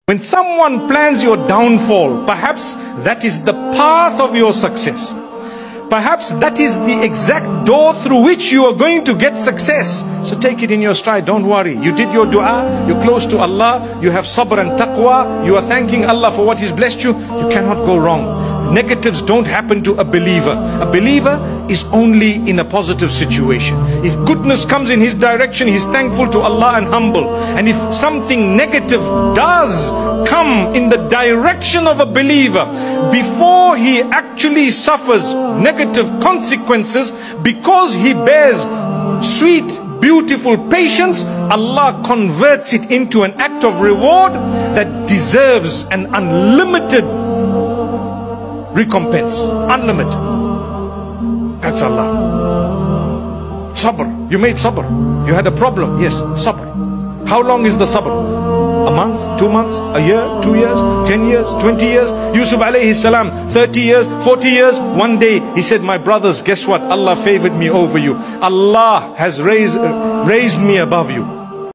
When someone plans your downfall, perhaps that is the path of your success. Perhaps that is the exact door through which you are going to get success. So take it in your stride, don't worry. You did your dua, you're close to Allah, you have sabr and taqwa, you are thanking Allah for what He's blessed you. You cannot go wrong. Negatives don't happen to a believer. A believer is only in a positive situation. If goodness comes in his direction, he's thankful to Allah and humble. And if something negative does come in the direction of a believer, before he actually suffers negative consequences, because he bears sweet, beautiful patience, Allah converts it into an act of reward that deserves an unlimited recompense. Unlimited. That's Allah. Sabr. You made sabr. You had a problem. Yes, sabr. How long is the sabr? A month, 2 months, a year, 2 years, 10 years, 20 years? Yusuf alayhi salam, 30 years, 40 years. One day he said, my brothers, guess what? Allah favored me over you. Allah has raised me above you.